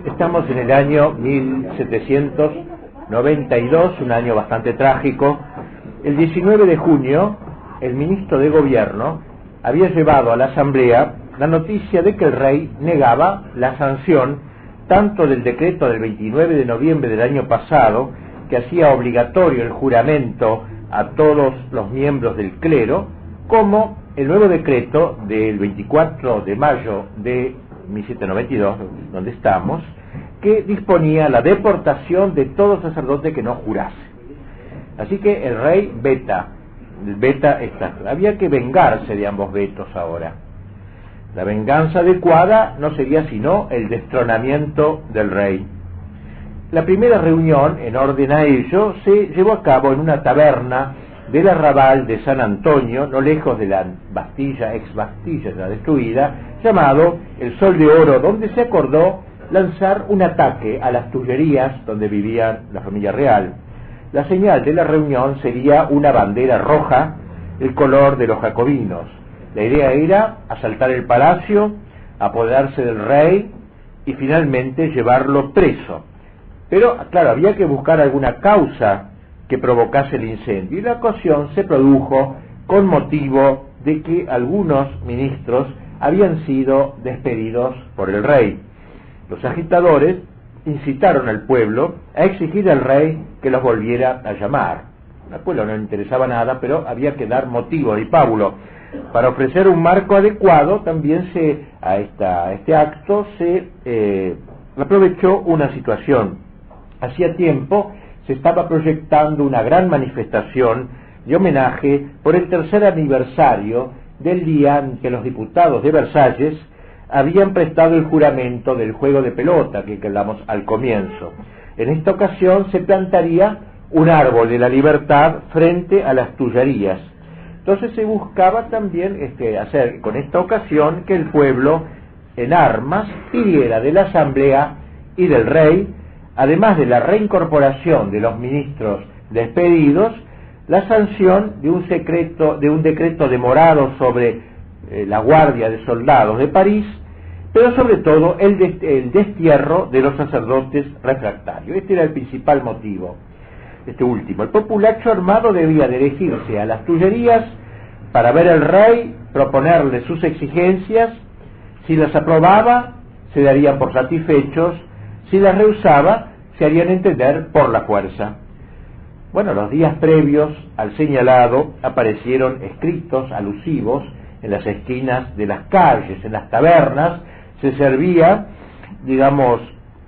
Estamos en el año 1792, un año bastante trágico. El 19 de junio, el ministro de Gobierno había llevado a la Asamblea la noticia de que el rey negaba la sanción tanto del decreto del 29 de noviembre del año pasado, que hacía obligatorio el juramento a todos los miembros del clero, como el nuevo decreto del 24 de mayo de 1792, donde estamos, que disponía la deportación de todo sacerdote que no jurase. Así que el rey veta esta. Había que vengarse de ambos vetos ahora. La venganza adecuada no sería sino el destronamiento del rey. La primera reunión, en orden a ello, se llevó a cabo en una taberna del arrabal de San Antonio, no lejos de la Bastilla, ex Bastilla ya destruida, llamado el Sol de Oro, donde se acordó lanzar un ataque a las Tullerías donde vivía la familia real. La señal de la reunión sería una bandera roja, el color de los jacobinos. La idea era asaltar el palacio, apoderarse del rey y finalmente llevarlo preso. Pero, claro, había que buscar alguna causa que provocase el incendio, y la ocasión se produjo con motivo de que algunos ministros habían sido despedidos por el rey. Los agitadores incitaron al pueblo a exigir al rey que los volviera a llamar. Al pueblo no le interesaba nada, pero había que dar motivo y pábulo. Para ofrecer un marco adecuado, también a este acto se aprovechó una situación. Hacía tiempo se estaba proyectando una gran manifestación de homenaje por el tercer aniversario del día en que los diputados de Versalles habían prestado el juramento del juego de pelota que hablamos al comienzo. En esta ocasión se plantaría un árbol de la libertad frente a las Tullerías. Entonces se buscaba también hacer con esta ocasión que el pueblo en armas pidiera de la Asamblea y del rey, además de la reincorporación de los ministros despedidos, la sanción de un decreto demorado sobre la guardia de soldados de París, pero sobre todo el destierro de los sacerdotes refractarios. Este era el principal motivo. Este último, el populacho armado debía dirigirse a las Tullerías para ver al rey, proponerle sus exigencias. Si las aprobaba, se darían por satisfechos; si las rehusaba, se harían entender por la fuerza. Bueno, los días previos al señalado aparecieron escritos alusivos en las esquinas de las calles, en las tabernas. Se servía,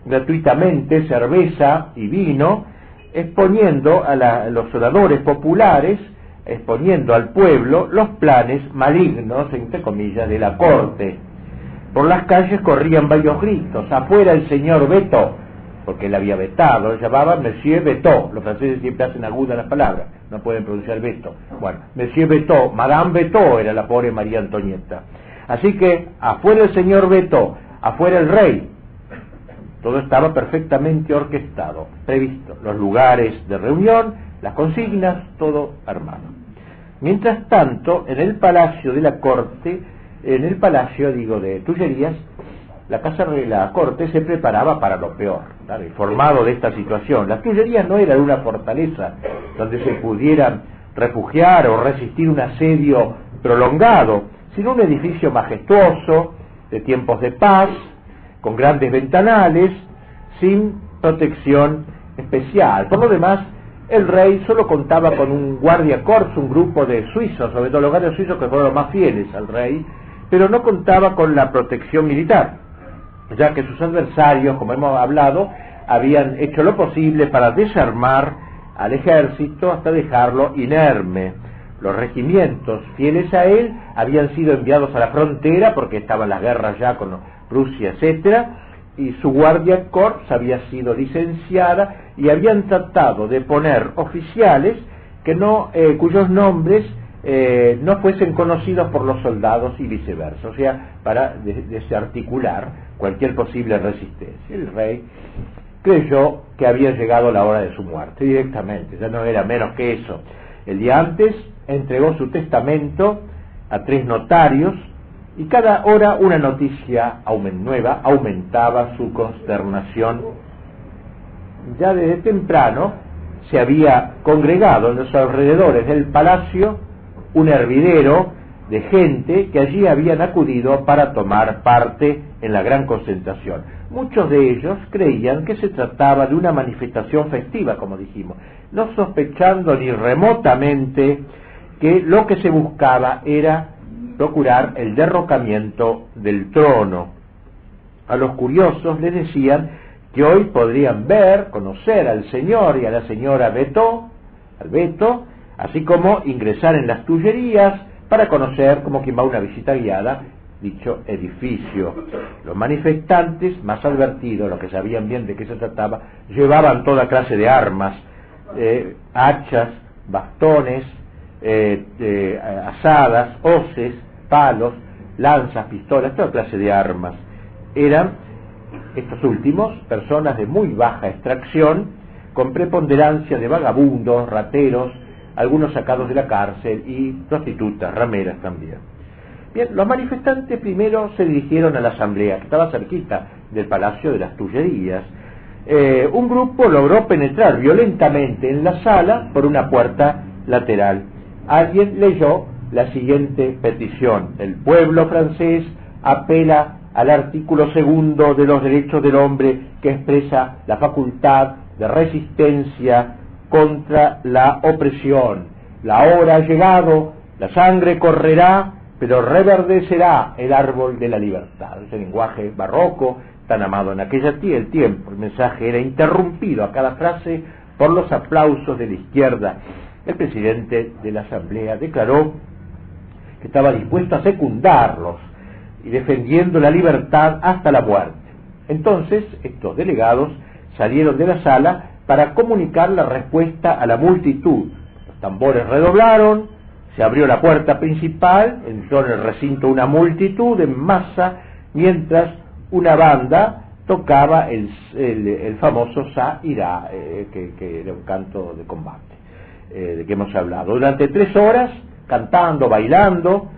gratuitamente cerveza y vino, exponiendo a los oradores populares, exponiendo al pueblo los planes malignos, entre comillas, de la corte. Por las calles corrían varios gritos: afuera el señor Veto, porque él había vetado, lo llamaban Monsieur Veto. Los franceses siempre hacen agudas las palabras, no pueden pronunciar Veto. Bueno, Monsieur Veto, Madame Veto era la pobre María Antonieta. Así que afuera el señor Veto, afuera el rey. Todo estaba perfectamente orquestado, previsto, los lugares de reunión, las consignas, todo armado. Mientras tanto, en el palacio de la corte, de Tullerías, la corte se preparaba para lo peor, ¿claro? Informado de esta situación. Las Tullerías no eran una fortaleza donde se pudieran refugiar o resistir un asedio prolongado, sino un edificio majestuoso, de tiempos de paz, con grandes ventanales, sin protección especial. Por lo demás, el rey solo contaba con un guardia corps, un grupo de suizos, sobre todo los guardias suizos que fueron los más fieles al rey, pero no contaba con la protección militar, ya que sus adversarios, como hemos hablado, habían hecho lo posible para desarmar al ejército hasta dejarlo inerme. Los regimientos fieles a él habían sido enviados a la frontera porque estaban las guerras ya con Rusia, etcétera, y su guardia corps había sido licenciada y habían tratado de poner oficiales cuyos nombres no fuesen conocidos por los soldados y viceversa, o sea, para desarticular cualquier posible resistencia. El rey creyó que había llegado la hora de su muerte directamente, ya no era menos que eso. El día antes entregó su testamento a 3 notarios y cada hora una noticia nueva aumentaba su consternación. Ya desde temprano se había congregado en los alrededores del palacio un hervidero de gente que allí habían acudido para tomar parte en la gran concentración. Muchos de ellos creían que se trataba de una manifestación festiva, como dijimos, no sospechando ni remotamente que lo que se buscaba era procurar el derrocamiento del trono. A los curiosos les decían que hoy podrían ver, conocer al señor y a la señora Beto, así como ingresar en las Tullerías para conocer, como quien va a una visita guiada, dicho edificio. Los manifestantes, más advertidos, los que sabían bien de qué se trataba, llevaban toda clase de armas, hachas, bastones, asadas, hoces, palos, lanzas, pistolas, toda clase de armas. Eran, estos últimos, personas de muy baja extracción, con preponderancia de vagabundos, rateros, algunos sacados de la cárcel y prostitutas, rameras también. Bien, los manifestantes primero se dirigieron a la asamblea, que estaba cerquita del Palacio de las Tullerías. Un grupo logró penetrar violentamente en la sala por una puerta lateral. Alguien leyó la siguiente petición: el pueblo francés apela al artículo 2 de los derechos del hombre, que expresa la facultad de resistencia contra la opresión. La hora ha llegado, la sangre correrá, pero reverdecerá el árbol de la libertad. Ese lenguaje barroco, tan amado en aquella tiempo. El mensaje era interrumpido a cada frase por los aplausos de la izquierda. El presidente de la asamblea declaró que estaba dispuesto a secundarlos y defendiendo la libertad hasta la muerte. Entonces estos delegados salieron de la sala para comunicar la respuesta a la multitud. Los tambores redoblaron, se abrió la puerta principal, entró en el recinto una multitud en masa, mientras una banda tocaba el famoso Sa Ira, que era un canto de combate, de que hemos hablado. Durante 3 horas, cantando, bailando,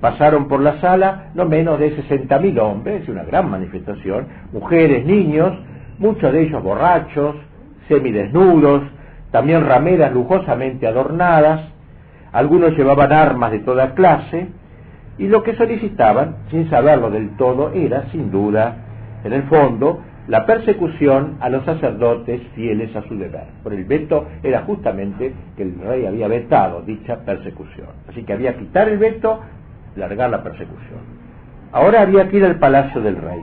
pasaron por la sala no menos de 60.000 hombres, una gran manifestación, mujeres, niños, muchos de ellos borrachos, semidesnudos, también rameras lujosamente adornadas. Algunos llevaban armas de toda clase, y lo que solicitaban, sin saberlo del todo, era, sin duda, en el fondo, la persecución a los sacerdotes fieles a su deber. Por el veto era justamente que el rey había vetado dicha persecución. Así que había que quitar el veto, largar la persecución. Ahora había que ir al palacio del rey.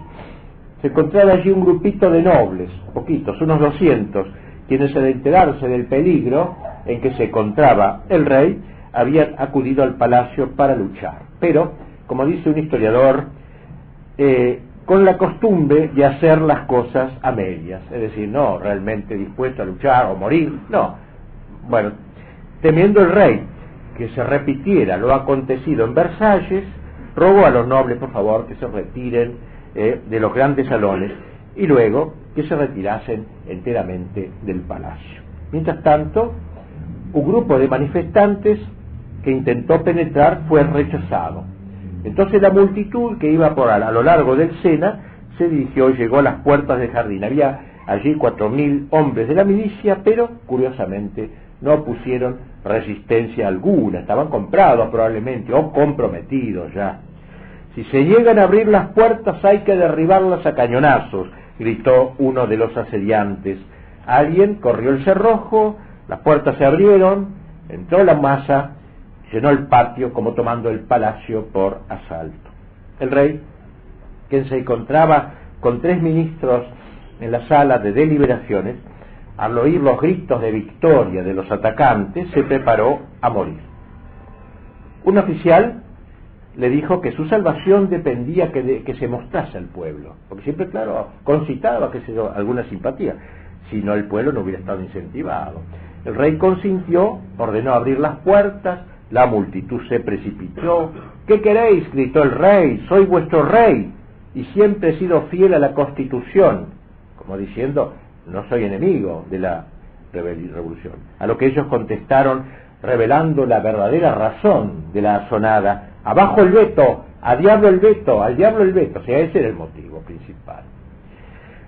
Se encontraba allí un grupito de nobles, poquitos, unos 200, quienes al enterarse del peligro en que se encontraba el rey, habían acudido al palacio para luchar. Pero, como dice un historiador, con la costumbre de hacer las cosas a medias, es decir, no realmente dispuesto a luchar o morir, no. Bueno, temiendo el rey que se repitiera lo acontecido en Versalles, rogó a los nobles, por favor, que se retiren de los grandes salones y luego que se retirasen enteramente del palacio. Mientras tanto, un grupo de manifestantes que intentó penetrar fue rechazado. Entonces la multitud que iba a lo largo del Sena se dirigió y llegó a las puertas del jardín. Había allí 4.000 hombres de la milicia, pero curiosamente no opusieron resistencia alguna. Estaban comprados probablemente o comprometidos ya. Si se llegan a abrir las puertas hay que derribarlas a cañonazos, gritó uno de los asediantes. Alguien corrió el cerrojo, las puertas se abrieron, entró la masa, llenó el patio como tomando el palacio por asalto. El rey, quien se encontraba con 3 ministros en la sala de deliberaciones, al oír los gritos de victoria de los atacantes, se preparó a morir. Un oficial le dijo que su salvación dependía que se mostrase al pueblo, porque siempre, claro, concitaba alguna simpatía, si no el pueblo no hubiera estado incentivado. El rey consintió, ordenó abrir las puertas, la multitud se precipitó. ¿Qué queréis?, gritó el rey, soy vuestro rey, y siempre he sido fiel a la Constitución, como diciendo, no soy enemigo de la revolución. A lo que ellos contestaron, revelando la verdadera razón de la asonada: abajo el veto, ¡A diablo el veto! ¡Al diablo el veto! O sea, ese era el motivo principal.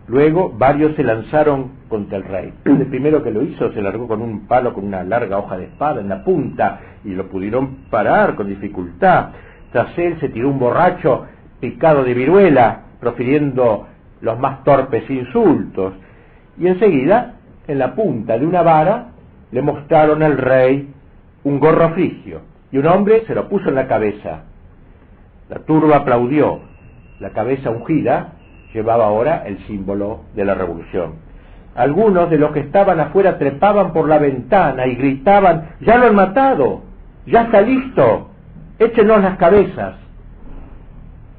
Luego varios se lanzaron contra el rey. El primero que lo hizo se largó con un palo, con una larga hoja de espada en la punta, y lo pudieron parar con dificultad. Tras él se tiró un borracho picado de viruela, profiriendo los más torpes insultos. Y enseguida, en la punta de una vara, le mostraron al rey un gorro frigio, y un hombre se lo puso en la cabeza. La turba aplaudió. La cabeza ungida llevaba ahora el símbolo de la revolución. Algunos de los que estaban afuera trepaban por la ventana y gritaban: ¡ya lo han matado! ¡Ya está listo! ¡Échenos las cabezas!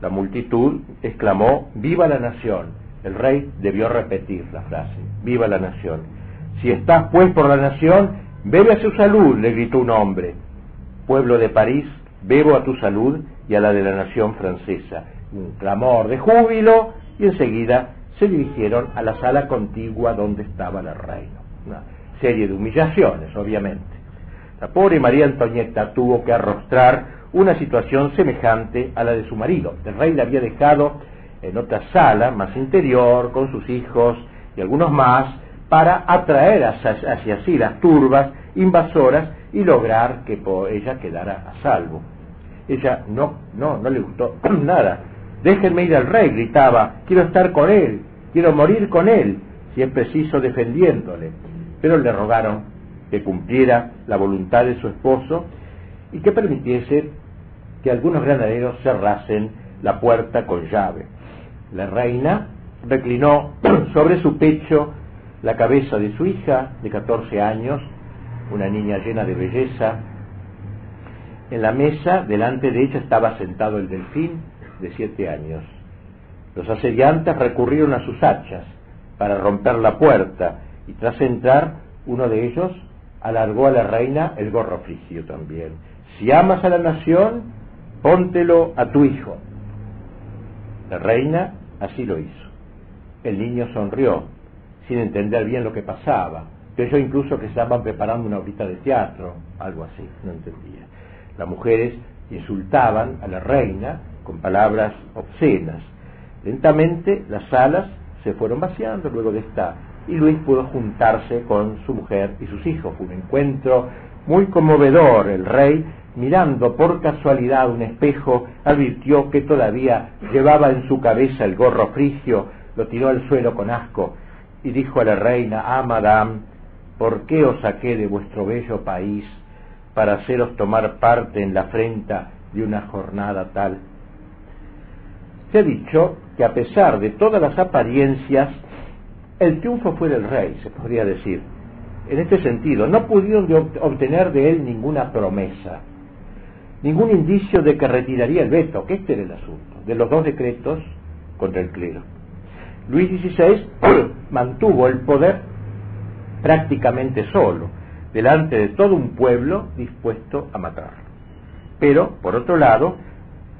La multitud exclamó: ¡viva la nación! El rey debió repetir la frase: ¡viva la nación! Si estás pues por la nación, bebe a su salud, le gritó un hombre. Pueblo de París, bebo a tu salud y a la de la nación francesa. Un clamor de júbilo, y enseguida se dirigieron a la sala contigua donde estaba la reina. Una serie de humillaciones, obviamente. La pobre María Antonieta tuvo que arrostrar una situación semejante a la de su marido. El rey la había dejado en otra sala, más interior, con sus hijos y algunos más, para atraer hacia sí las turbas invasoras y lograr que ella quedara a salvo. Ella no le gustó nada. Déjenme ir al rey, gritaba, quiero estar con él, quiero morir con él, si es preciso defendiéndole. Pero le rogaron que cumpliera la voluntad de su esposo y que permitiese que algunos granaderos cerrasen la puerta con llave. La reina reclinó sobre su pecho la cabeza de su hija de 14 años, una niña llena de belleza. En la mesa, delante de ella, estaba sentado el delfín de 7 años. Los asediantes recurrieron a sus hachas para romper la puerta, y tras entrar, uno de ellos alargó a la reina el gorro frigio también. Si amas a la nación, póntelo a tu hijo. La reina así lo hizo. El niño sonrió, sin entender bien lo que pasaba. Creyó incluso que estaban preparando una obra de teatro, algo así, no entendía. Las mujeres insultaban a la reina con palabras obscenas. Lentamente las salas se fueron vaciando luego de esta, y Luis pudo juntarse con su mujer y sus hijos. Fue un encuentro muy conmovedor. El rey, mirando por casualidad un espejo, advirtió que todavía llevaba en su cabeza el gorro frigio, lo tiró al suelo con asco y dijo a la reina: ah, madame, ¿por qué os saqué de vuestro bello país para haceros tomar parte en la afrenta de una jornada tal? Se ha dicho que a pesar de todas las apariencias, el triunfo fue del rey, se podría decir. En este sentido, no pudieron obtener de él ninguna promesa, ningún indicio de que retiraría el veto, que este era el asunto, de los 2 decretos contra el clero. Luis XVI mantuvo el poder prácticamente solo, delante de todo un pueblo dispuesto a matarlo. Pero, por otro lado,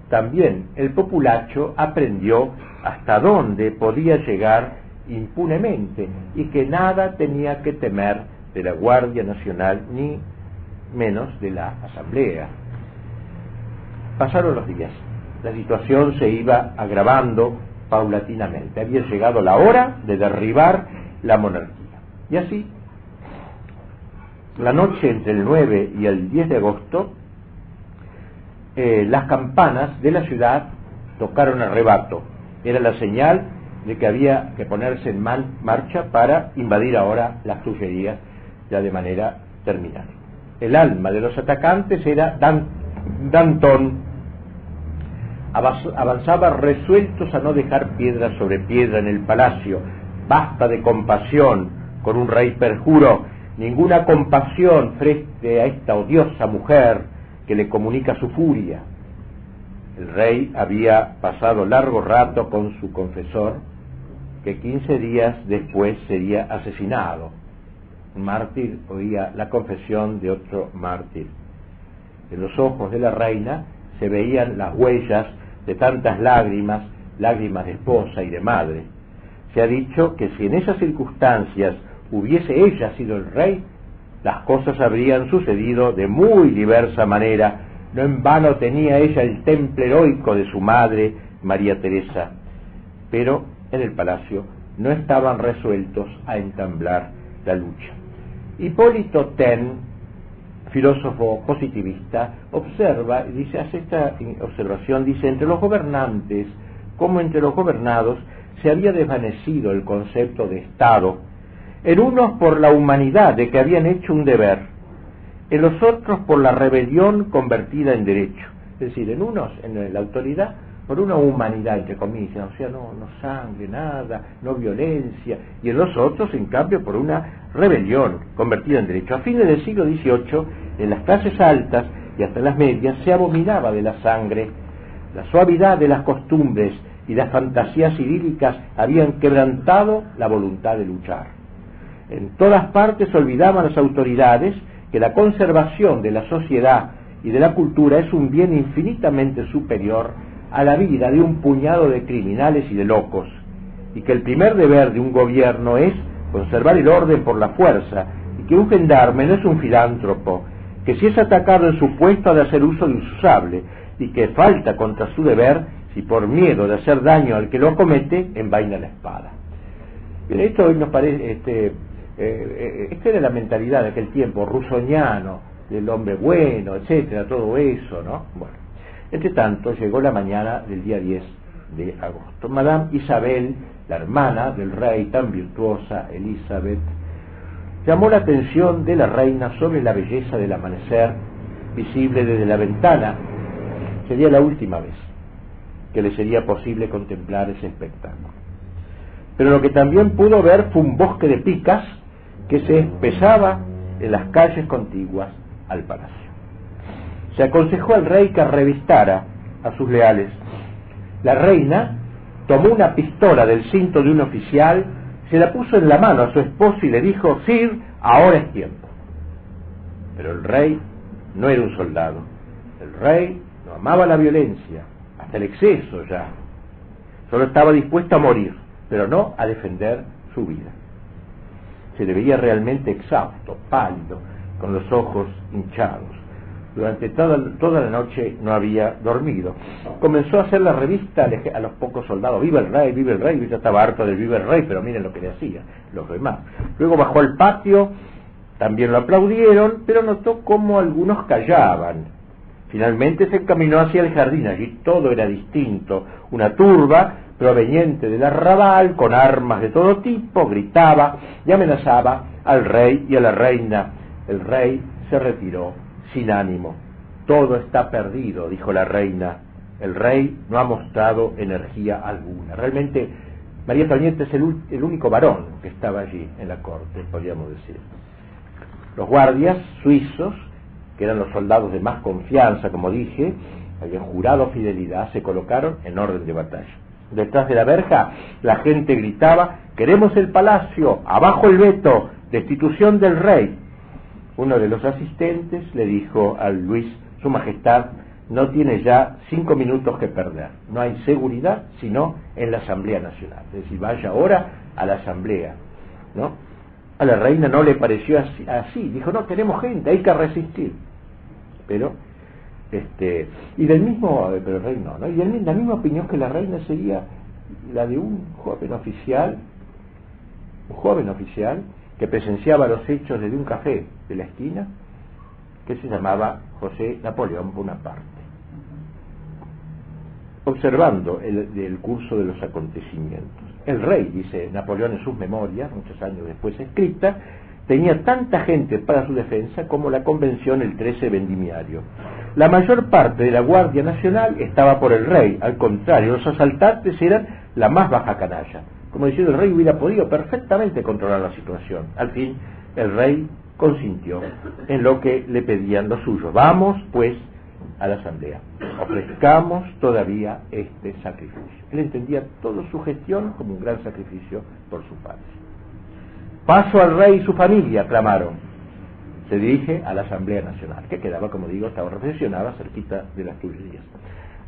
también el populacho aprendió hasta dónde podía llegar impunemente y que nada tenía que temer de la Guardia Nacional ni menos de la Asamblea. Pasaron los días, la situación se iba agravando paulatinamente. Había llegado la hora de derribar la monarquía. Y así, la noche entre el 9 y el 10 de agosto, las campanas de la ciudad tocaron a rebato. Era la señal de que había que ponerse en marcha para invadir ahora las Tullerías ya de manera terminal. El alma de los atacantes era Danton. Avanzaba resueltos a no dejar piedra sobre piedra en el palacio. Basta de compasión con un rey perjuro, ninguna compasión frente a esta odiosa mujer que le comunica su furia. El rey había pasado largo rato con su confesor, que 15 días después sería asesinado. Un mártir oía la confesión de otro mártir. En los ojos de la reina se veían las huellas de tantas lágrimas, lágrimas de esposa y de madre. Se ha dicho que si en esas circunstancias hubiese ella sido el rey, las cosas habrían sucedido de muy diversa manera, No en vano tenía ella el temple heroico de su madre, María Teresa. Pero en el palacio no estaban resueltos a entablar la lucha. Hipólito Taine, filósofo positivista, observa, dice, hace esta observación, dice, entre los gobernantes como entre los gobernados se había desvanecido el concepto de Estado, en unos por la humanidad de que habían hecho un deber, en los otros por la rebelión convertida en derecho. Es decir, en unos, en la autoridad, por una humanidad, entre comillas, o sea, no sangre, nada, no violencia, y en los otros, en cambio, por una rebelión convertida en derecho. A fines del siglo XVIII, en las clases altas y hasta en las medias, se abominaba de la sangre. La suavidad de las costumbres y las fantasías idílicas habían quebrantado la voluntad de luchar. En todas partes olvidaban las autoridades que la conservación de la sociedad y de la cultura es un bien infinitamente superior a la vida de un puñado de criminales y de locos, y que el primer deber de un gobierno es conservar el orden por la fuerza, y que un gendarme no es un filántropo, que si es atacado en su puesto ha de hacer uso de su sable, y que falta contra su deber si por miedo de hacer daño al que lo comete envaina la espada. Bien, esto hoy nos parece, esta era la mentalidad de aquel tiempo, rusoniano, del hombre bueno, etcétera, todo eso, ¿no? Bueno, entre tanto llegó la mañana del día 10 de agosto. Madame Isabel, la hermana del rey, tan virtuosa Elizabeth, llamó la atención de la reina sobre la belleza del amanecer visible desde la ventana. Sería la última vez que le sería posible contemplar ese espectáculo. Pero lo que también pudo ver fue un bosque de picas que se espesaba en las calles contiguas al palacio. Se aconsejó al rey que revistara a sus leales. La reina tomó una pistola del cinto de un oficial, se la puso en la mano a su esposo y le dijo: Sir, ahora es tiempo. Pero el rey no era un soldado. El rey no amaba la violencia, hasta el exceso ya. Solo estaba dispuesto a morir, pero no a defender su vida. Se le veía realmente exhausto, pálido, con los ojos hinchados. Durante toda la noche no había dormido. Comenzó a hacer la revista a los pocos soldados: viva el rey, viva el rey. Yo ya estaba harto del viva el rey, pero miren lo que le hacía los demás. Luego bajó al patio, también lo aplaudieron, pero notó cómo algunos callaban. Finalmente se encaminó hacia el jardín. Allí todo era distinto. Una turba proveniente del arrabal, con armas de todo tipo, gritaba y amenazaba al rey y a la reina. El rey se retiró sin ánimo. Todo está perdido, dijo la reina. El rey no ha mostrado energía alguna. Realmente María Antonieta es el único varón que estaba allí en la corte, podríamos decir. Los guardias suizos, que eran los soldados de más confianza, como dije, habían jurado fidelidad, se colocaron en orden de batalla. Detrás de la verja la gente gritaba: queremos el palacio, abajo el veto, destitución del rey. Uno de los asistentes le dijo a Luis: Su Majestad no tiene ya 5 minutos que perder, no hay seguridad sino en la Asamblea Nacional, es decir, vaya ahora a la Asamblea, ¿no? A la reina no le pareció así, dijo: no, tenemos gente, hay que resistir. Pero y del mismo, pero el rey no, y la misma opinión que la reina sería la de un joven oficial que presenciaba los hechos desde un café de la esquina, que se llamaba José Napoleón Bonaparte. Observando el curso de los acontecimientos, el rey, dice Napoleón en sus memorias, muchos años después escritas, tenía tanta gente para su defensa como la convención el 13 vendimiario. La mayor parte de la Guardia Nacional estaba por el rey, al contrario, los asaltantes eran la más baja canalla. Como diciendo, el rey hubiera podido perfectamente controlar la situación. Al fin, el rey consintió en lo que le pedían los suyos. Vamos, pues, a la asamblea. Ofrezcamos todavía este sacrificio. Él entendía toda su gestión como un gran sacrificio por su patria. Paso al rey y su familia, clamaron. Se dirige a la Asamblea Nacional, que quedaba, como digo, estaba reflexionada cerquita de las Tullerías.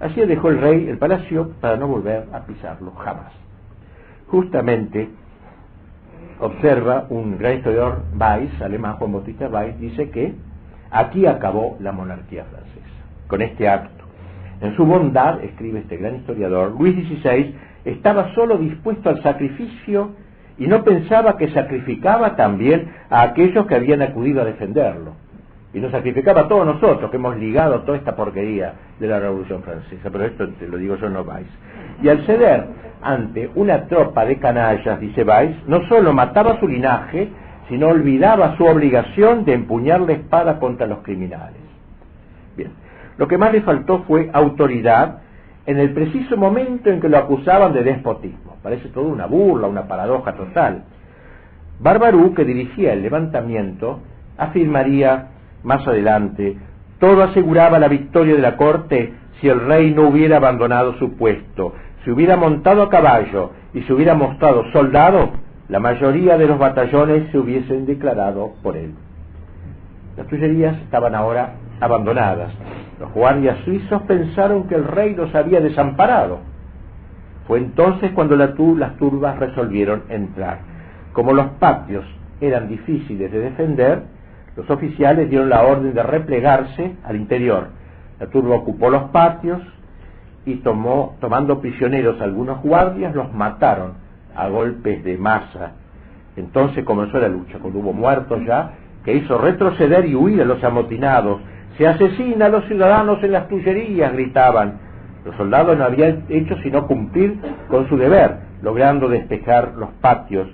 Así dejó el rey el palacio para no volver a pisarlo jamás. Justamente, observa un gran historiador, Weiss, alemán, Juan Bautista Weiss, dice que aquí acabó la monarquía francesa. con este acto. En su bondad, escribe este gran historiador, Luis XVI estaba solo dispuesto al sacrificio y no pensaba que sacrificaba también a aquellos que habían acudido a defenderlo. Y nos sacrificaba a todos nosotros que hemos ligado toda esta porquería de la Revolución Francesa. Pero esto te lo digo yo, no Weiss. Y al ceder ante una tropa de canallas, dice Weiss, no solo mataba a su linaje, sino olvidaba su obligación de empuñar la espada contra los criminales. Bien, lo que más le faltó fue autoridad en el preciso momento en que lo acusaban de despotismo. Parece todo una burla, una paradoja total. Barbaroux, que dirigía el levantamiento, afirmaría más adelante: todo aseguraba la victoria de la corte si el rey no hubiera abandonado su puesto, si hubiera montado a caballo y se hubiera mostrado soldado, la mayoría de los batallones se hubiesen declarado por él. Las Tullerías estaban ahora abandonadas. Los guardias suizos pensaron que el rey los había desamparado. Fue entonces cuando las turbas resolvieron entrar. Como los patios eran difíciles de defender, los oficiales dieron la orden de replegarse al interior. La turba ocupó los patios y tomando prisioneros a algunos guardias, los mataron a golpes de masa. Entonces comenzó la lucha, cuando hubo muertos ya, que hizo retroceder y huir a los amotinados. Se asesina a los ciudadanos en las Tullerías, gritaban. Los soldados no habían hecho sino cumplir con su deber, logrando despejar los patios.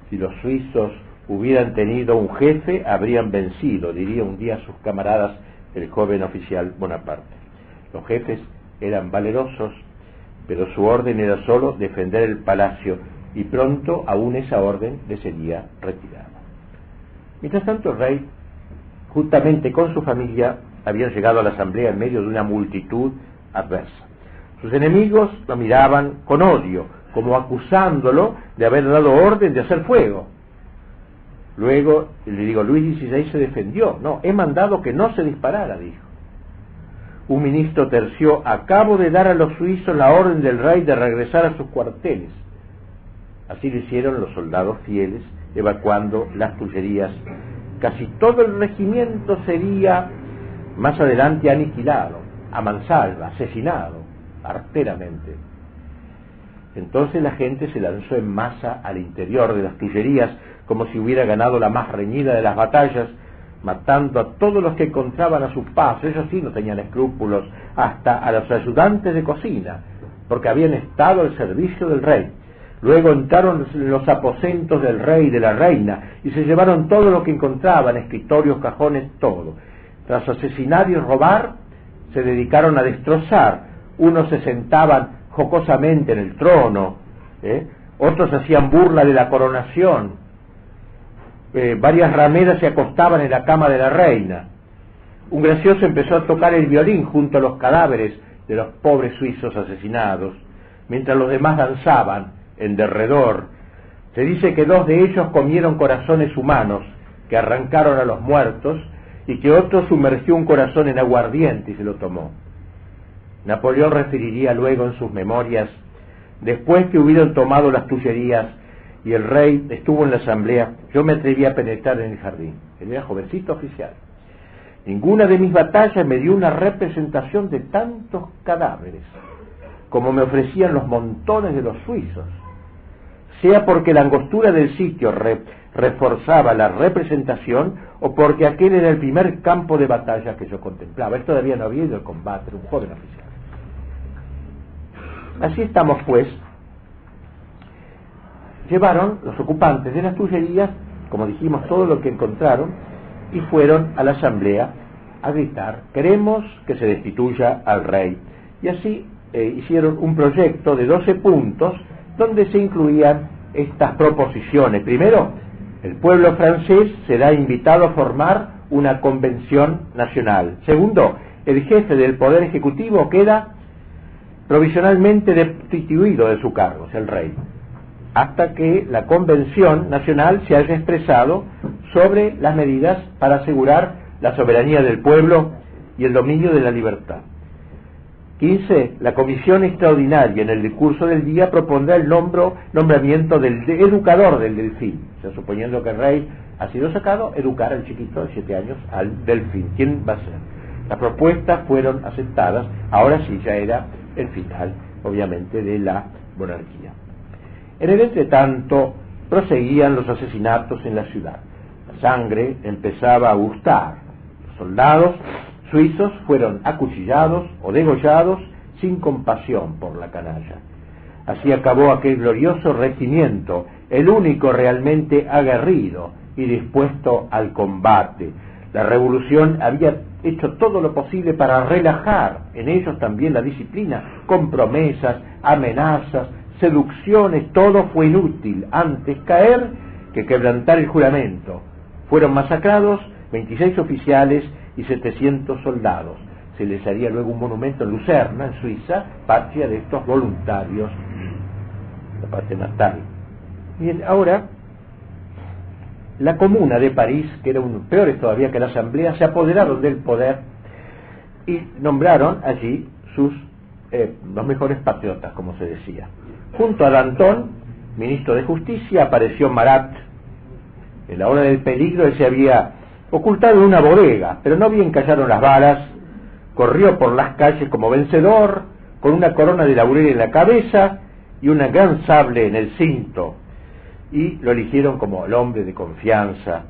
Si los suizos hubieran tenido un jefe, habrían vencido, diría un día a sus camaradas el joven oficial Bonaparte. Los jefes eran valerosos, pero su orden era solo defender el palacio, y pronto aún esa orden le sería retirada. Mientras tanto, el rey, juntamente con su familia, habían llegado a la asamblea en medio de una multitud adversa. Sus enemigos lo miraban con odio, como acusándolo de haber dado orden de hacer fuego. Luego, le digo, Luis XVI se defendió. No, he mandado que no se disparara, dijo. Un ministro terció: acabo de dar a los suizos la orden del rey de regresar a sus cuarteles. Así lo hicieron los soldados fieles, evacuando las Tullerías. Casi todo el regimiento sería más adelante aniquilado, a mansalva, asesinado, arteramente. Entonces la gente se lanzó en masa al interior de las Tullerías, como si hubiera ganado la más reñida de las batallas, matando a todos los que encontraban a su paso. Ellos sí no tenían escrúpulos, hasta a los ayudantes de cocina, porque habían estado al servicio del rey. Luego entraron en los aposentos del rey y de la reina, y se llevaron todo lo que encontraban, escritorios, cajones, todo. Tras asesinar y robar, se dedicaron a destrozar. Unos se sentaban jocosamente en el trono, otros hacían burla de la coronación. Varias rameras se acostaban en la cama de la reina. Un gracioso empezó a tocar el violín junto a los cadáveres de los pobres suizos asesinados, mientras los demás danzaban en derredor. Se dice que 2 de ellos comieron corazones humanos que arrancaron a los muertos, y que otro sumergió un corazón en aguardiente y se lo tomó. Napoleón referiría luego en sus memorias: después que hubieron tomado las Tullerías y el rey estuvo en la asamblea, yo me atreví a penetrar en el jardín. Él era jovencito oficial. Ninguna de mis batallas me dio una representación de tantos cadáveres como me ofrecían los montones de los suizos, sea porque la angostura del sitio reforzaba la representación, o porque aquel era el primer campo de batalla que yo contemplaba. Esto todavía no había ido al combate, era un joven oficial. Así estamos, pues. Llevaron los ocupantes de las Tullerías, como dijimos, todo lo que encontraron, y fueron a la asamblea a gritar: queremos que se destituya al rey. Y así hicieron un proyecto de 12 puntos donde se incluían estas proposiciones. Primero, el pueblo francés será invitado a formar una convención nacional. Segundo, el jefe del poder ejecutivo queda provisionalmente destituido de su cargo, o sea, el rey, hasta que la convención nacional se haya expresado sobre las medidas para asegurar la soberanía del pueblo y el dominio de la libertad. 15. La comisión extraordinaria en el decurso del día propondrá el nombramiento del educador del delfín. O sea, suponiendo que el rey ha sido sacado, educar al chiquito de 7 años al delfín. ¿Quién va a ser? Las propuestas fueron aceptadas. Ahora sí, ya era el final, obviamente, de la monarquía. En el entretanto, proseguían los asesinatos en la ciudad. La sangre empezaba a gustar. Los soldados suizos fueron acuchillados o degollados sin compasión por la canalla. Así acabó aquel glorioso regimiento, el único realmente aguerrido y dispuesto al combate. La revolución había hecho todo lo posible para relajar en ellos también la disciplina, con promesas, amenazas, seducciones. Todo fue inútil, antes caer que quebrantar el juramento. Fueron masacrados 26 oficiales y 700 soldados. Se les haría luego un monumento en Lucerna, en Suiza, patria de estos voluntarios, la patria natal. Bien, ahora la Comuna de París, que era peores todavía que la Asamblea, se apoderaron del poder y nombraron allí los mejores patriotas, como se decía. Junto a Danton, ministro de Justicia, apareció Marat. En la hora del peligro él se había ocultado en una bodega, pero no bien cayeron las balas, corrió por las calles como vencedor, con una corona de laurel en la cabeza y una gran sable en el cinto, y lo eligieron como el hombre de confianza.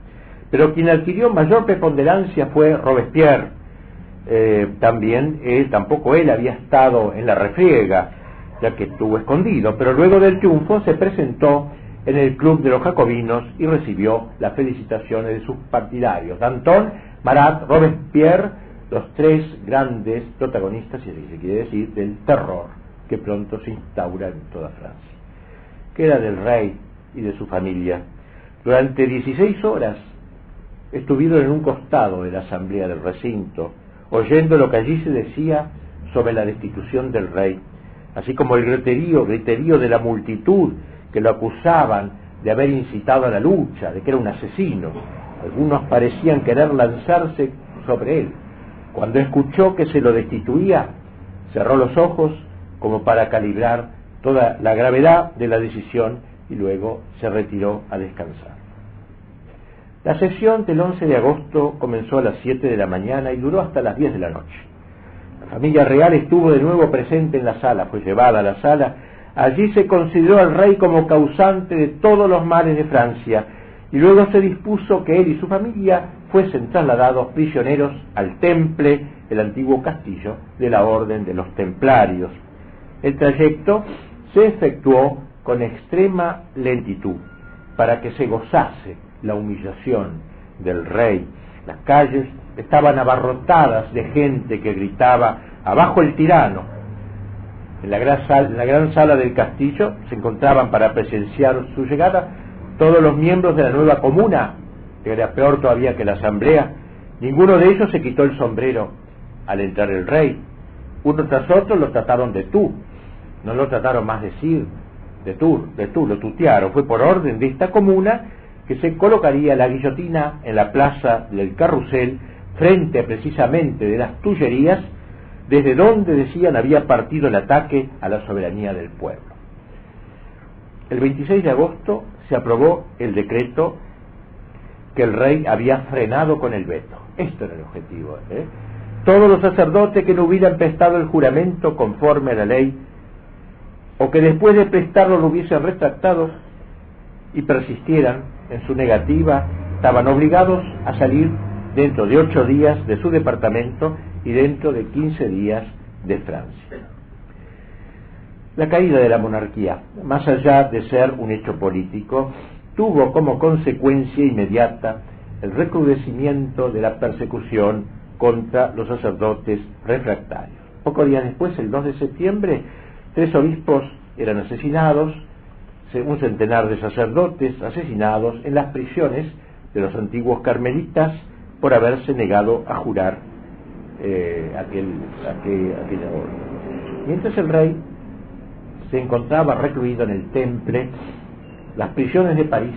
Pero quien adquirió mayor preponderancia fue Robespierre. Tampoco él había estado en la refriega, ya que estuvo escondido, pero luego del triunfo se presentó en el club de los jacobinos y recibió las felicitaciones de sus partidarios. Danton, Marat, Robespierre, los tres grandes protagonistas, si se quiere decir, del terror que pronto se instaura en toda Francia. Queda del rey y de su familia. Durante 16 horas estuvieron en un costado de la asamblea del recinto, oyendo lo que allí se decía sobre la destitución del rey, así como el griterío de la multitud que lo acusaban de haber incitado a la lucha, de que era un asesino. Algunos parecían querer lanzarse sobre él. Cuando escuchó que se lo destituía, cerró los ojos como para calibrar toda la gravedad de la decisión y luego se retiró a descansar. La sesión del 11 de agosto comenzó a las 7 de la mañana y duró hasta las 10 de la noche. La familia real estuvo de nuevo presente en la sala, fue llevada a la sala. Allí se consideró al rey como causante de todos los males de Francia y luego se dispuso que él y su familia fuesen trasladados prisioneros al Temple, el antiguo castillo de la Orden de los Templarios. El trayecto se efectuó con extrema lentitud para que se gozase la humillación del rey. Las calles estaban abarrotadas de gente que gritaba: ¡abajo el tirano! En la gran sala del castillo se encontraban para presenciar su llegada todos los miembros de la nueva comuna, que era peor todavía que la asamblea. Ninguno de ellos se quitó el sombrero al entrar el rey. Uno tras otro lo trataron de tú, no lo trataron más de tú, lo tutearon. Fue por orden de esta comuna que se colocaría la guillotina en la plaza del Carrusel, frente precisamente de las Tullerías, desde donde decían había partido el ataque a la soberanía del pueblo. El 26 de agosto se aprobó el decreto que el rey había frenado con el veto. Esto era el objetivo. Todos los sacerdotes que no hubieran prestado el juramento conforme a la ley, o que después de prestarlo lo hubiesen retractado y persistieran en su negativa, estaban obligados a salir dentro de 8 días de su departamento y dentro de 15 días de Francia. La caída de la monarquía, más allá de ser un hecho político, tuvo como consecuencia inmediata el recrudecimiento de la persecución contra los sacerdotes refractarios. Pocos días después, el 2 de septiembre, 3 obispos eran asesinados, un centenar de sacerdotes asesinados en las prisiones de los antiguos carmelitas por haberse negado a jurar aquella orden. Mientras el rey se encontraba recluido en el Temple, las prisiones de París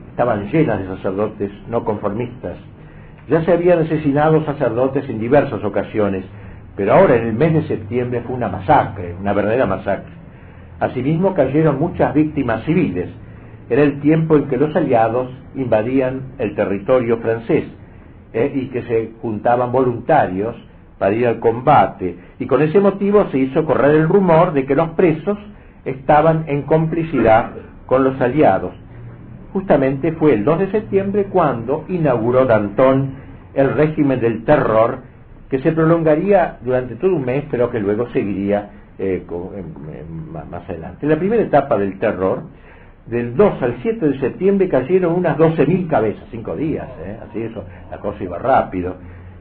estaban llenas de sacerdotes no conformistas. Ya se habían asesinado sacerdotes en diversas ocasiones, pero ahora en el mes de septiembre fue una masacre, una verdadera masacre. Asimismo cayeron muchas víctimas civiles. Era el tiempo en que los aliados invadían el territorio francés y que se juntaban voluntarios para ir al combate, y con ese motivo se hizo correr el rumor de que los presos estaban en complicidad con los aliados. Justamente fue el 2 de septiembre cuando inauguró Danton el régimen del terror, que se prolongaría durante todo un mes, pero que luego seguiría más adelante. En la primera etapa del terror, del 2 al 7 de septiembre cayeron unas 12.000 cabezas, 5 días, así eso, la cosa iba rápido.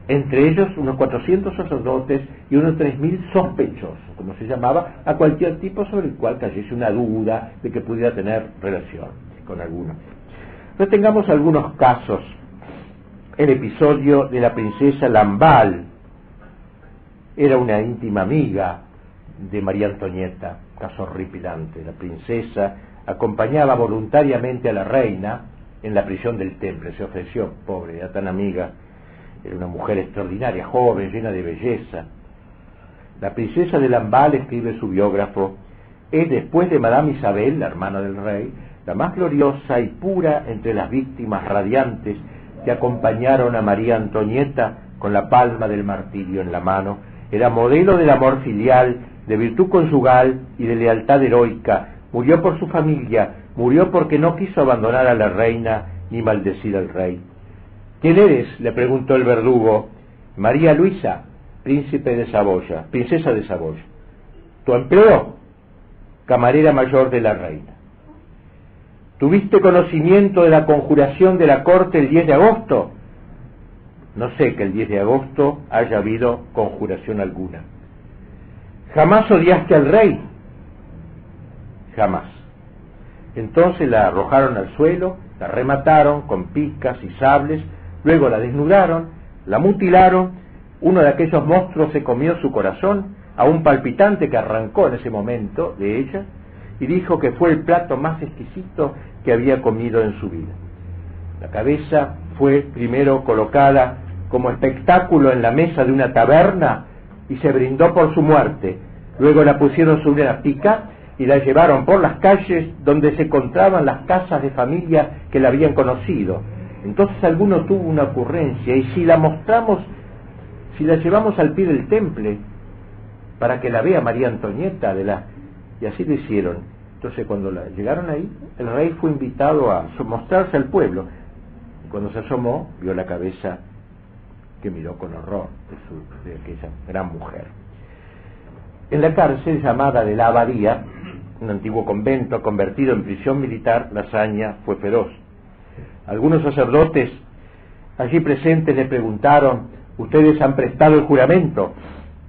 Entre ellos unos 400 sacerdotes y unos 3.000 sospechosos, como se llamaba, a cualquier tipo sobre el cual cayese una duda de que pudiera tener relación con alguno. Pero tengamos algunos casos. El episodio de la princesa Lamballe, era una íntima amiga de María Antonieta, caso horripilante. La princesa acompañaba voluntariamente a la reina en la prisión del Temple, se ofreció, pobre, era tan amiga, era una mujer extraordinaria, joven, llena de belleza. La princesa de Lamballe, escribe su biógrafo, es después de Madame Isabel, la hermana del rey, la más gloriosa y pura entre las víctimas radiantes que acompañaron a María Antonieta con la palma del martirio en la mano. Era modelo del amor filial, de virtud conjugal y de lealtad heroica. Murió por su familia, murió porque no quiso abandonar a la reina ni maldecir al rey. ¿Quién eres?, le preguntó el verdugo. María Luisa, príncipe de Saboya, princesa de Saboya. ¿Tu empleo? Camarera mayor de la reina. ¿Tuviste conocimiento de la conjuración de la corte el 10 de agosto? No sé que el 10 de agosto haya habido conjuración alguna. ¿Jamás odiaste al rey? Jamás. Entonces la arrojaron al suelo, la remataron con picas y sables, luego la desnudaron, la mutilaron, uno de aquellos monstruos se comió su corazón, aún palpitante, que arrancó en ese momento de ella, y dijo que fue el plato más exquisito que había comido en su vida. La cabeza fue primero colocada como espectáculo en la mesa de una taberna y se brindó por su muerte. Luego la pusieron sobre una pica y la llevaron por las calles donde se encontraban las casas de familia que la habían conocido. Entonces alguno tuvo una ocurrencia, y si la mostramos, si la llevamos al pie del temple para que la vea María Antonieta, y así lo hicieron. Entonces cuando llegaron ahí, el rey fue invitado a mostrarse al pueblo, y cuando se asomó vio la cabeza que miró con horror de aquella gran mujer. En la cárcel llamada de la Abadía, un antiguo convento convertido en prisión militar, la hazaña fue feroz. Algunos sacerdotes allí presentes le preguntaron: ¿ustedes han prestado el juramento?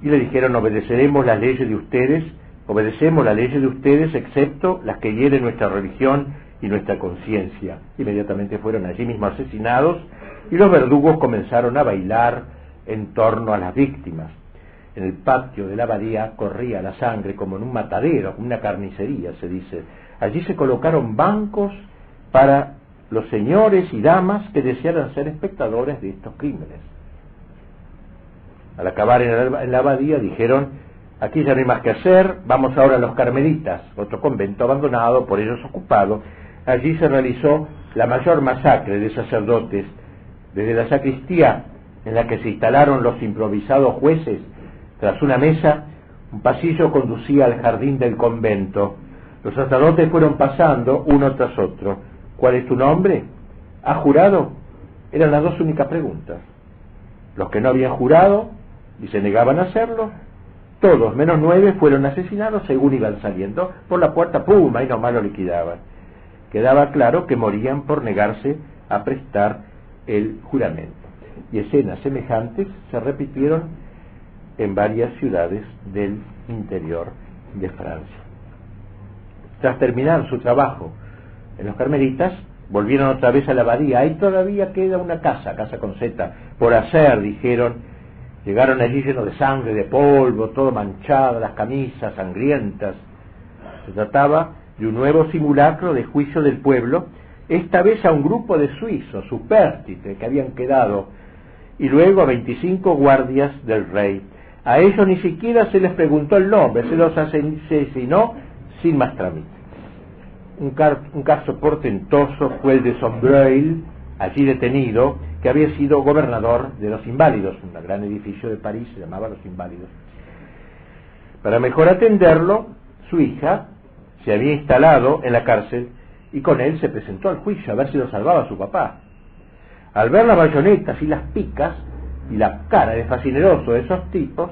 Y le dijeron: obedecemos las leyes de ustedes, obedecemos las leyes de ustedes, excepto las que hieren nuestra religión y nuestra conciencia. Inmediatamente fueron allí mismo asesinados, y los verdugos comenzaron a bailar en torno a las víctimas. En el patio de la abadía corría la sangre como en un matadero, una carnicería, se dice. Allí se colocaron bancos para los señores y damas que desearan ser espectadores de estos crímenes. Al acabar en la abadía dijeron: aquí ya no hay más que hacer, vamos ahora a los Carmelitas, otro convento abandonado, por ellos ocupado. Allí se realizó la mayor masacre de sacerdotes. Desde la sacristía, en la que se instalaron los improvisados jueces, tras una mesa, un pasillo conducía al jardín del convento. Los sacerdotes fueron pasando uno tras otro. ¿Cuál es tu nombre? ¿Has jurado? Eran las dos únicas preguntas. Los que no habían jurado y se negaban a hacerlo, todos menos 9 fueron asesinados según iban saliendo por la puerta, ¡pum!, ahí nomás lo liquidaban. Quedaba claro que morían por negarse a prestar el juramento. Y escenas semejantes se repitieron en varias ciudades del interior de Francia. Tras terminar su trabajo en los Carmelitas, volvieron otra vez a la abadía. Ahí todavía queda una casa con Z, por hacer, dijeron. Llegaron allí llenos de sangre, de polvo, todo manchado, las camisas sangrientas. Se trataba de un nuevo simulacro de juicio del pueblo, esta vez a un grupo de suizos, superstites, que habían quedado, y luego a 25 guardias del rey. A ellos ni siquiera se les preguntó el nombre, se los asesinó sin más trámite. Un caso portentoso fue el de Sombreuil, allí detenido, que había sido gobernador de los Inválidos, un gran edificio de París, se llamaba Los Inválidos. Para mejor atenderlo, su hija se había instalado en la cárcel y con él se presentó al juicio a ver si lo salvaba su papá. Al ver las bayonetas y las picas y la cara de fascineroso de esos tipos,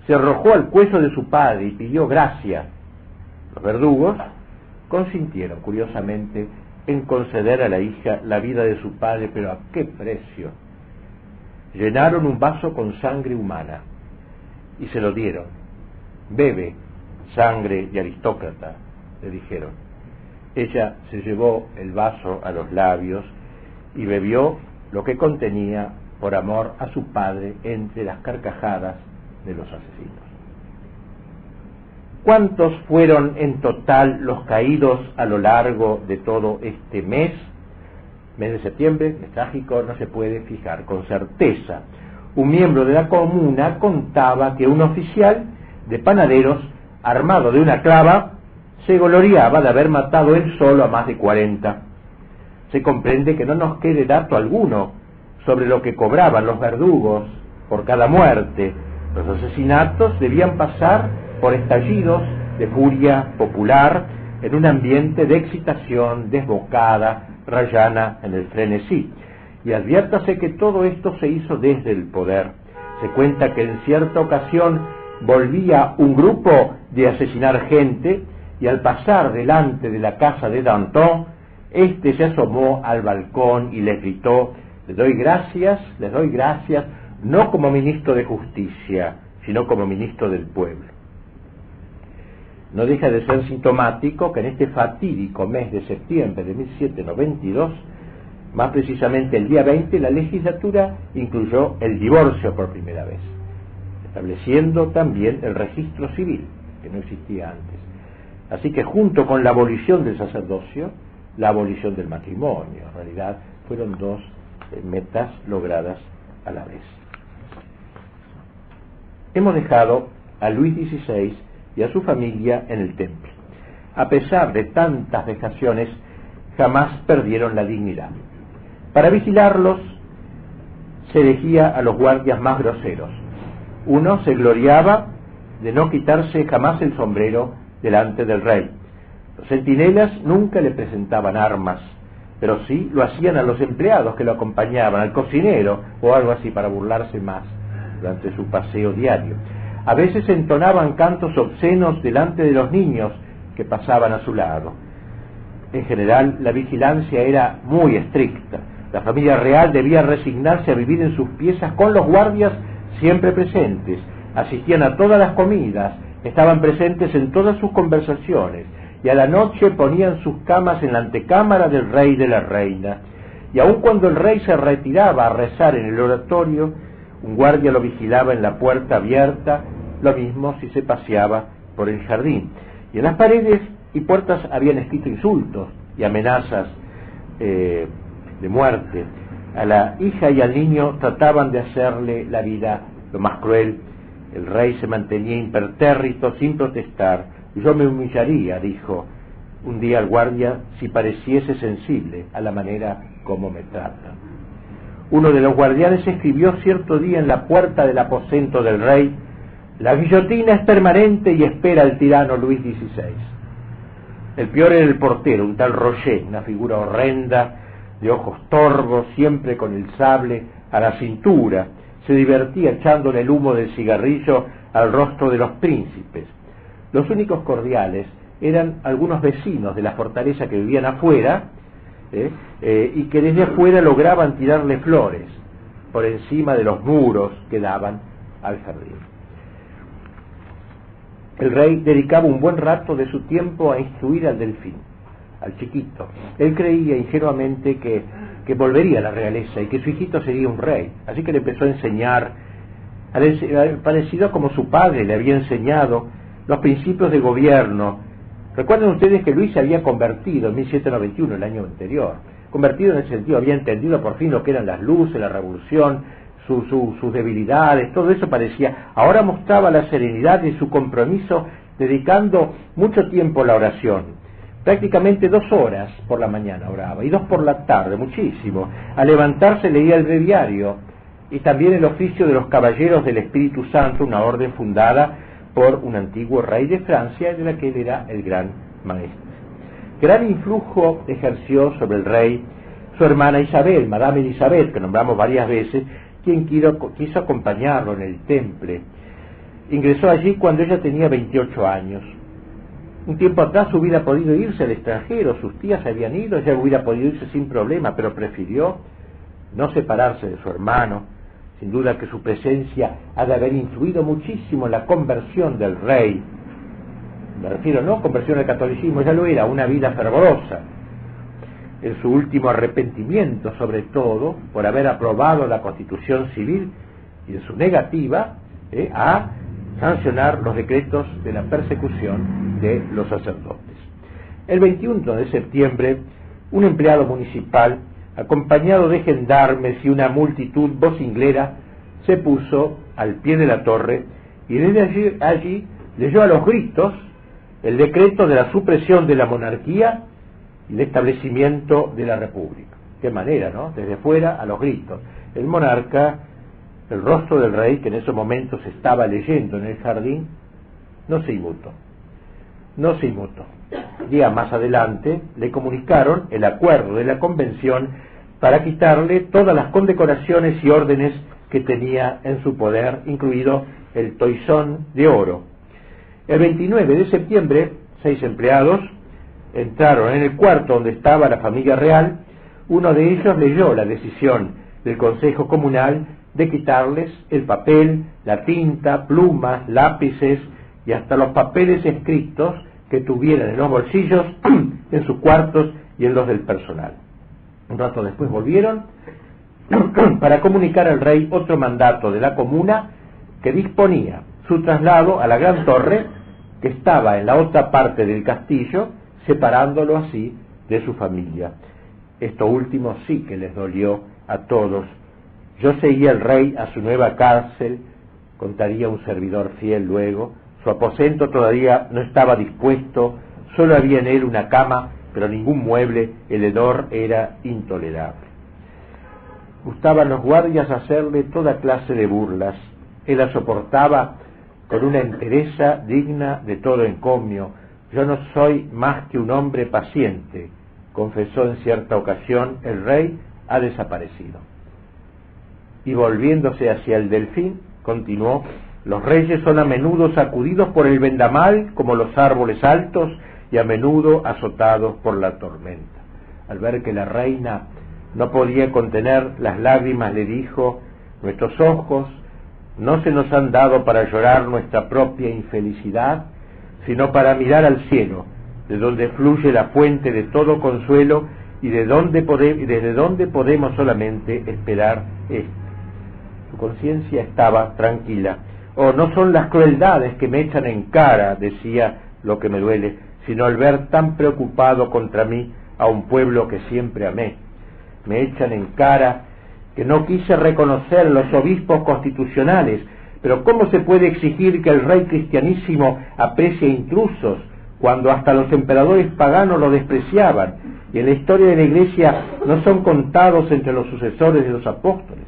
se arrojó al cuello de su padre y pidió gracia. Los verdugos consintieron, curiosamente, en conceder a la hija la vida de su padre, pero ¿a qué precio? Llenaron un vaso con sangre humana y se lo dieron. Bebe sangre de aristócrata, le dijeron. Ella se llevó el vaso a los labios y bebió lo que contenía por amor a su padre entre las carcajadas de los asesinos. ¿Cuántos fueron en total los caídos a lo largo de todo este mes? Mes de septiembre, mes trágico, no se puede fijar con certeza. Un miembro de la comuna contaba que un oficial de panaderos, armado de una clava, se gloriaba de haber matado él solo a más de 40. Se comprende que no nos quede dato alguno sobre lo que cobraban los verdugos por cada muerte. Los asesinatos debían pasar por estallidos de furia popular en un ambiente de excitación desbocada, rayana en el frenesí. Y adviértase que todo esto se hizo desde el poder. Se cuenta que en cierta ocasión volvía un grupo de asesinar gente y al pasar delante de la casa de Danton, este se asomó al balcón y les gritó: les doy gracias, no como ministro de justicia, sino como ministro del pueblo. No deja de ser sintomático que en este fatídico mes de septiembre de 1792, más precisamente el día 20, la legislatura incluyó el divorcio por primera vez, estableciendo también el registro civil, que no existía antes. Así que junto con la abolición del sacerdocio, la abolición del matrimonio, en realidad fueron dos metas logradas a la vez. Hemos dejado a Luis XVI y a su familia en el templo. A pesar de tantas vejaciones, jamás perdieron la dignidad. Para vigilarlos, se elegía a los guardias más groseros. Uno se gloriaba de no quitarse jamás el sombrero delante del rey. Los centinelas nunca le presentaban armas, pero sí lo hacían a los empleados que lo acompañaban, al cocinero o algo así, para burlarse más durante su paseo diario. A veces entonaban cantos obscenos delante de los niños que pasaban a su lado. En general, la vigilancia era muy estricta. La familia real debía resignarse a vivir en sus piezas con los guardias siempre presentes. Asistían a todas las comidas, estaban presentes en todas sus conversaciones, y a la noche ponían sus camas en la antecámara del rey y de la reina. Y aun cuando el rey se retiraba a rezar en el oratorio, un guardia lo vigilaba en la puerta abierta, lo mismo si se paseaba por el jardín. Y en las paredes y puertas habían escrito insultos y amenazas de muerte. A la hija y al niño trataban de hacerle la vida lo más cruel. El rey se mantenía impertérrito sin protestar. Yo me humillaría, dijo un día al guardia, si pareciese sensible a la manera como me tratan. Uno de los guardianes escribió cierto día en la puerta del aposento del rey: la guillotina es permanente y espera al tirano Luis XVI. El peor era el portero, un tal Roger, una figura horrenda, de ojos torvos, siempre con el sable a la cintura. Se divertía echándole el humo del cigarrillo al rostro de los príncipes. Los únicos cordiales eran algunos vecinos de la fortaleza que vivían afuera, y que desde afuera lograban tirarle flores por encima de los muros que daban al jardín. El rey dedicaba un buen rato de su tiempo a instruir al delfín, al chiquito. Él creía ingenuamente que volvería a la realeza y que su hijito sería un rey. Así que le empezó a enseñar, parecido como su padre le había enseñado, los principios de gobierno. Recuerden ustedes que Luis se había convertido en 1791, el año anterior. Convertido en el sentido, había entendido por fin lo que eran las luces, la revolución, sus debilidades, todo eso parecía. Ahora mostraba la serenidad de su compromiso, dedicando mucho tiempo a la oración. Prácticamente 2 horas por la mañana oraba, y 2 por la tarde, muchísimo. Al levantarse leía el breviario, y también el oficio de los Caballeros del Espíritu Santo, una orden fundada por un antiguo rey de Francia, de la que él era el gran maestro. Gran influjo ejerció sobre el rey su hermana Isabel, Madame Elisabeth, que nombramos varias veces, quien quiso acompañarlo en el Temple. Ingresó allí cuando ella tenía 28 años. Un tiempo atrás hubiera podido irse al extranjero, sus tías se habían ido, ella hubiera podido irse sin problema, pero prefirió no separarse de su hermano. Sin duda que su presencia ha de haber influido muchísimo en la conversión del rey. Me refiero no conversión al catolicismo, ya lo era, una vida fervorosa. En su último arrepentimiento, sobre todo, por haber aprobado la Constitución Civil, y en su negativa a sancionar los decretos de la persecución de los sacerdotes. El 21 de septiembre, un empleado municipal, acompañado de gendarmes y una multitud vocinglera, se puso al pie de la torre y desde allí leyó a los gritos el decreto de la supresión de la monarquía y el establecimiento de la república. Qué manera, ¿no? Desde fuera a los gritos. El monarca, el rostro del rey, que en esos momentos estaba leyendo en el jardín, no se inmutó. Días más adelante le comunicaron el acuerdo de la convención para quitarle todas las condecoraciones y órdenes que tenía en su poder, incluido el toisón de oro. El 29 de septiembre, 6 empleados entraron en el cuarto donde estaba la familia real. Uno de ellos leyó la decisión del Consejo Comunal de quitarles el papel, la tinta, plumas, lápices y hasta los papeles escritos que tuvieran en los bolsillos, en sus cuartos y en los del personal. Un rato después volvieron para comunicar al rey otro mandato de la comuna que disponía su traslado a la gran torre que estaba en la otra parte del castillo, separándolo así de su familia. Esto último sí que les dolió a todos. Yo seguía al rey a su nueva cárcel, contaría un servidor fiel luego. Su aposento todavía no estaba dispuesto, solo había en él una cama, pero ningún mueble, el hedor era intolerable. Gustaban los guardias hacerle toda clase de burlas. Él las soportaba con una entereza digna de todo encomio. Yo no soy más que un hombre paciente, confesó en cierta ocasión. El rey ha desaparecido. Y volviéndose hacia el Delfín, continuó: los reyes son a menudo sacudidos por el vendamal como los árboles altos y a menudo azotados por la tormenta. Al ver que la reina no podía contener las lágrimas, le dijo: nuestros ojos no se nos han dado para llorar nuestra propia infelicidad, sino para mirar al cielo, de donde fluye la fuente de todo consuelo y desde donde podemos solamente esperar esto. Su conciencia estaba tranquila. Oh, no son las crueldades que me echan en cara, decía, lo que me duele, sino el ver tan preocupado contra mí a un pueblo que siempre amé. Me echan en cara que no quise reconocer los obispos constitucionales, pero ¿cómo se puede exigir que el rey cristianísimo aprecie intrusos cuando hasta los emperadores paganos lo despreciaban y en la historia de la Iglesia no son contados entre los sucesores de los apóstoles?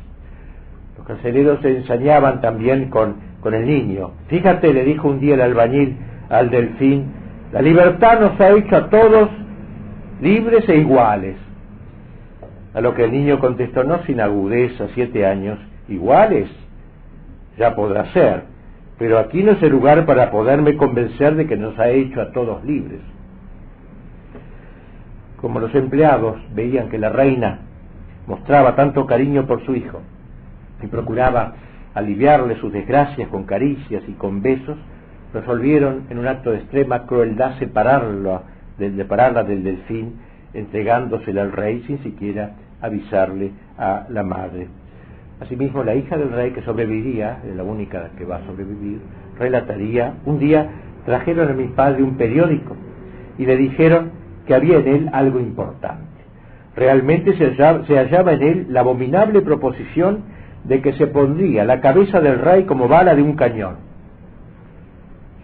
Los carceleros se ensañaban también con el niño. Fíjate, le dijo un día el albañil al Delfín, la libertad nos ha hecho a todos libres e iguales. A lo que el niño contestó, no sin agudeza, 7 años, iguales, ya podrá ser, pero aquí no es el lugar para poderme convencer de que nos ha hecho a todos libres. Como los empleados veían que la reina mostraba tanto cariño por su hijo y procuraba aliviarle sus desgracias con caricias y con besos, resolvieron en un acto de extrema crueldad separarla del Delfín, entregándosela al rey sin siquiera avisarle a la madre. Asimismo, la hija del rey, que sobreviviría, la única que va a sobrevivir, relataría: un día trajeron a mi padre un periódico y le dijeron que había en él algo importante. Realmente se hallaba en él la abominable proposición de que se pondría la cabeza del rey como bala de un cañón.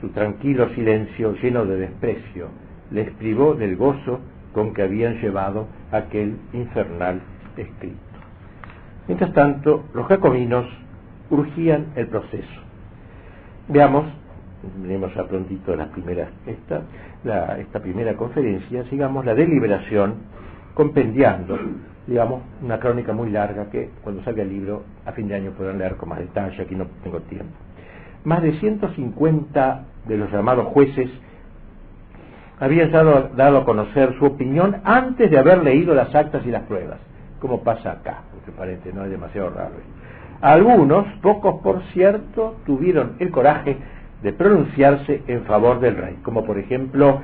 Su tranquilo silencio, lleno de desprecio, les privó del gozo con que habían llevado aquel infernal escrito. Mientras tanto, los jacobinos urgían el proceso. Veamos, veremos ya prontito esta primera conferencia, sigamos la deliberación compendiando, digamos, una crónica muy larga que cuando salga el libro a fin de año podrán leer con más detalle, aquí no tengo tiempo. Más de 150 de los llamados jueces habían dado a conocer su opinión antes de haber leído las actas y las pruebas, como pasa acá, porque parece no es demasiado raro. Algunos, pocos por cierto, tuvieron el coraje de pronunciarse en favor del rey, como por ejemplo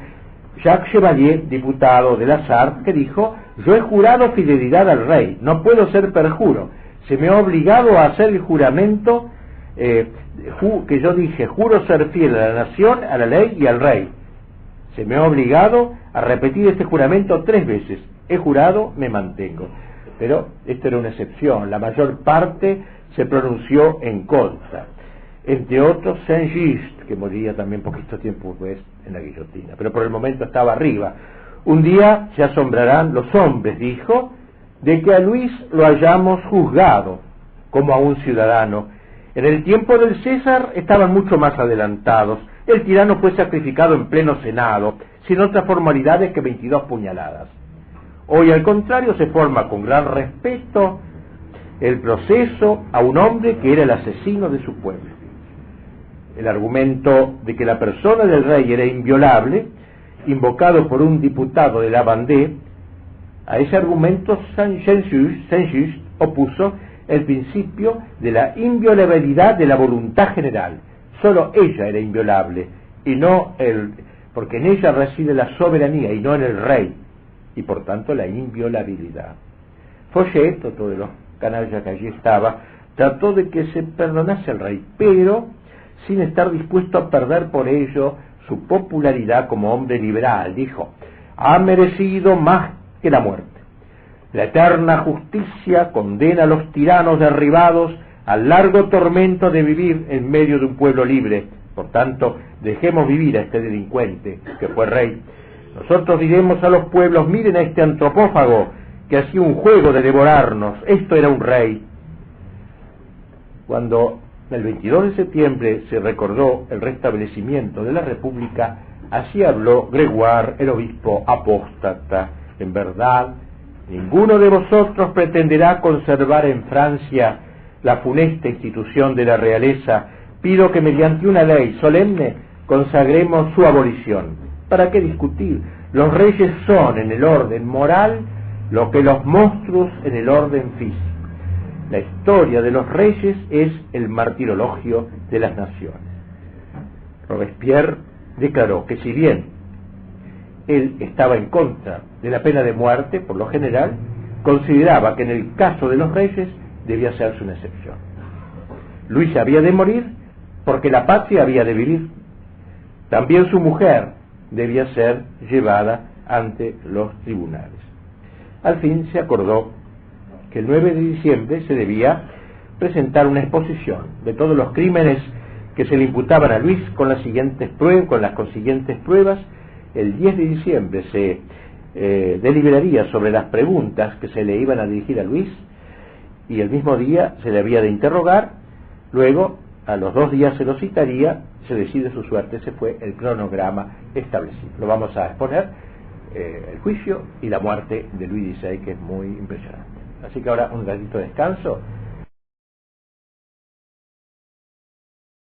Jacques Chevalier, diputado de la Sarthe, que dijo: yo he jurado fidelidad al rey, no puedo ser perjuro, se me ha obligado a hacer el juramento que yo dije, juro ser fiel a la nación, a la ley y al rey. Se me ha obligado a repetir este juramento 3 veces, he jurado, me mantengo. Pero esto era una excepción, la mayor parte se pronunció en contra. Entre otros, Saint-Just, que moría también poquito tiempo después en la guillotina, pero por el momento estaba arriba. Un día se asombrarán los hombres, dijo, de que a Luis lo hayamos juzgado como a un ciudadano. En el tiempo del César estaban mucho más adelantados. El tirano fue sacrificado en pleno Senado, sin otras formalidades que 22 puñaladas. Hoy, al contrario, se forma con gran respeto el proceso a un hombre que era el asesino de su pueblo. El argumento de que la persona del rey era inviolable, invocado por un diputado de la Vendée, a ese argumento Saint-Just opuso el principio de la inviolabilidad de la voluntad general. Solo ella era inviolable, y no porque en ella reside la soberanía y no en el rey, y por tanto la inviolabilidad. Fouché, otro de los canallas que allí estaba, trató de que se perdonase al rey, pero sin estar dispuesto a perder por ello su popularidad como hombre liberal. Dijo: ha merecido más que la muerte. La eterna justicia condena a los tiranos derribados al largo tormento de vivir en medio de un pueblo libre. Por tanto, dejemos vivir a este delincuente que fue rey. Nosotros diremos a los pueblos: miren a este antropófago que hacía un juego de devorarnos. Esto era un rey. Cuando el 22 de septiembre se recordó el restablecimiento de la República, así habló Gregoire, el obispo apóstata: en verdad, ninguno de vosotros pretenderá conservar en Francia la funesta institución de la realeza. Pido que mediante una ley solemne consagremos su abolición. ¿Para qué discutir? Los reyes son en el orden moral lo que los monstruos en el orden físico. La historia de los reyes es el martirologio de las naciones. Robespierre declaró que si bien él estaba en contra de la pena de muerte, por lo general, consideraba que en el caso de los reyes debía hacerse una excepción. Luis había de morir porque la patria había de vivir. También su mujer debía ser llevada ante los tribunales. Al fin se acordó que el 9 de diciembre se debía presentar una exposición de todos los crímenes que se le imputaban a Luis con las consiguientes pruebas. El 10 de diciembre se deliberaría sobre las preguntas que se le iban a dirigir a Luis, y el mismo día se le había de interrogar. Luego, a los 2 días se lo citaría, se decide su suerte. Ese fue el cronograma establecido. Lo vamos a exponer, el juicio y la muerte de Luis XVI, que es muy impresionante. Así que ahora un ratito de descanso